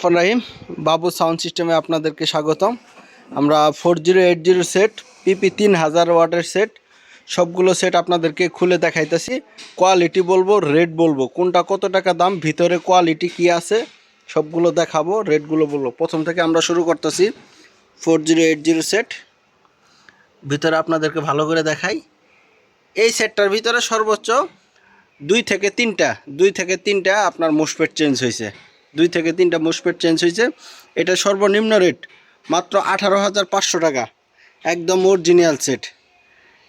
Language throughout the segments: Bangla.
রাহিম বাবু সাউন্ড সিস্টেমে আপনাদেরকে স্বাগতম। আমরা 4080 সেট পিপি 3000 ওয়াটের সেট সবগুলো সেট আপনাদেরকে খুলে দেখাইতেছি। কোয়ালিটি বলবো, রেট বলবো, কোনটা কত টাকা দাম, ভিতরে কোয়ালিটি কি আছে সবগুলো দেখাবো, রেটগুলো বলবো। প্রথম থেকে আমরা শুরু করতেছি 4080 সেট। ভিতরে আপনাদেরকে ভালো করে দেখাই। এই সেটটার ভিতরে সর্বোচ্চ দুই থেকে তিনটা আপনার মোসফেট চেঞ্জ হয়েছে। 2 থেকে 3টা মোসফেট চেঞ্জ হয়েছে। এটা সর্বনিম্ন রেট মাত্র 18,500 টাকা। একদম অরিজিনাল সেট,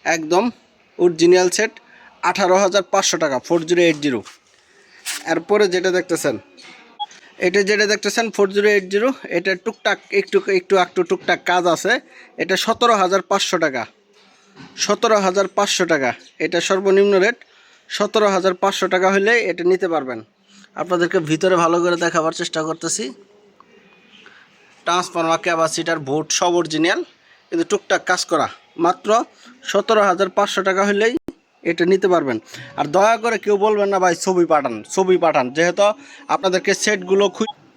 একদম অরিজিনাল সেট 18,500 টাকা 4080। এরপরে যেটা দেখতেছেন 4080, এটা টুকটাক একটু টুকটাক কাজ আছে। এটা 17,500 টাকা। 17,500 টাকা এটা সর্বনিম্ন রেট। 17,500 টাকা হলে এটা নিতে পারবেন। আপনাদেরকে ভিতরে ভালো করে দেখাবার চেষ্টা করতেছি। ট্রান্সফর্মার, ক্যাপাসিটার, বোর্ড সব অরিজিনাল, কিন্তু টুকটাক কাজ করা। মাত্র 17,500 টাকা হলেই এটা নিতে পারবেন। আর দয়া করে কেউ বলবেন না ভাই ছবি পাঠান, যেহেতু আপনাদেরকে সেটগুলো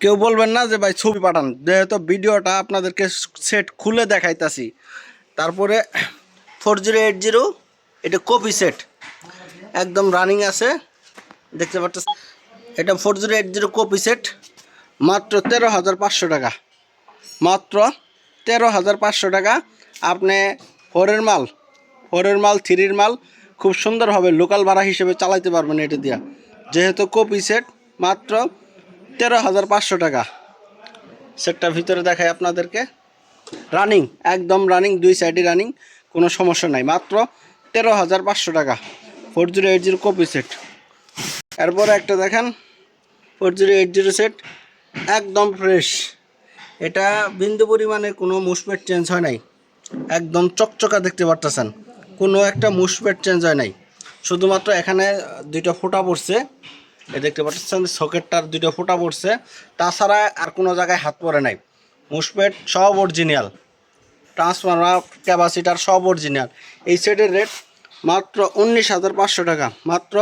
কেউ বলবেন না যে ভাই ছবি পাঠান, যেহেতু ভিডিওটা আপনাদেরকে সেট খুলে দেখাইতাছি। তারপরে 4080 এটা কপি সেট, একদম রানিং আছে, দেখতে পাচ্ছেন। এটা 4080 কপি সেট মাত্র 13,500 টাকা। মাত্র 13,500 টাকা। আপনি 4-এর মাল, 3-এর মাল খুব সুন্দরভাবে লোকাল ভাড়া হিসেবে চালাইতে পারবেন এটা দিয়া, যেহেতু কপি সেট। মাত্র 13,500 টাকা। সেটটা ভিতরে দেখাই আপনাদেরকে। রানিং, একদম রানিং, 2 সাইডে রানিং, কোনো সমস্যা নাই। মাত্র 13,500 টাকা 4080 কপি সেট। এরপরে একটা দেখেন 4080 সেট, একদম ফ্রেশ। এটা বিন্দু পরিমাণে কোনো মুসপেট চেঞ্জ হয় নাই, একদম চকচকা দেখতে পারতেছেন। কোনো একটা মুসপেট চেঞ্জ হয় নাই, শুধুমাত্র এখানে 2টা ফোঁটা পড়ছে, এ দেখতে পাচ্ছেন সকেটটার 2টা ফোঁটা পড়ছে। তাছাড়া আর কোনো জায়গায় হাত পড়ে নাই। মুসপেট সব অরিজিনাল, ট্রান্সফর্মার, ক্যাপাসিটার সব অরিজিনাল। এই সেটের রেট মাত্র 19,500 টাকা। মাত্র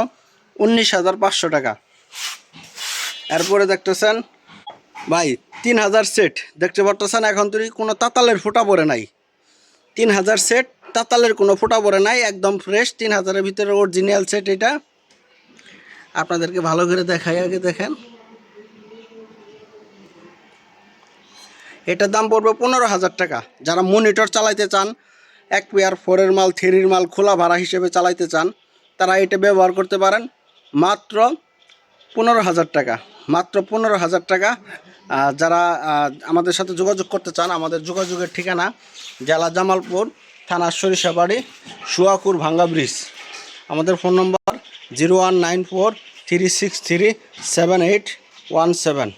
19,500 টাকা। এরপরে দেখতেছেন ভাই 3000 সেট, দেখতে পারতেছেন এখন তুই কোনো তাতালের ফোঁটা পড়ে নাই। 3000 সেট, তাতালের কোনো ফোঁটা পড়ে নাই, একদম ফ্রেশ। 3000-এর ভিতরে অরিজিনাল সেট। এটা আপনাদেরকে ভালো করে দেখাই, আগে দেখেন। এটার দাম পড়বে 15,000 টাকা। যারা মনিটর চালাইতে চান, এক পেয়ার 4-এর মাল, 3-এর মাল খোলা ভাড়া হিসেবে চালাইতে চান, তারা এটা ব্যবহার করতে পারেন। মাত্র 15,000 টাকা। মাত্র 15,000 টাকা। যারা আমাদের সাথে যোগাযোগ করতে চান, আমাদের যোগাযোগের ঠিকানা জেলা জামালপুর, থানা সরিষাবাড়ি, সুয়াকুর ভাঙ্গা ব্রিজ। আমাদের ফোন নম্বর 0194 363 7817।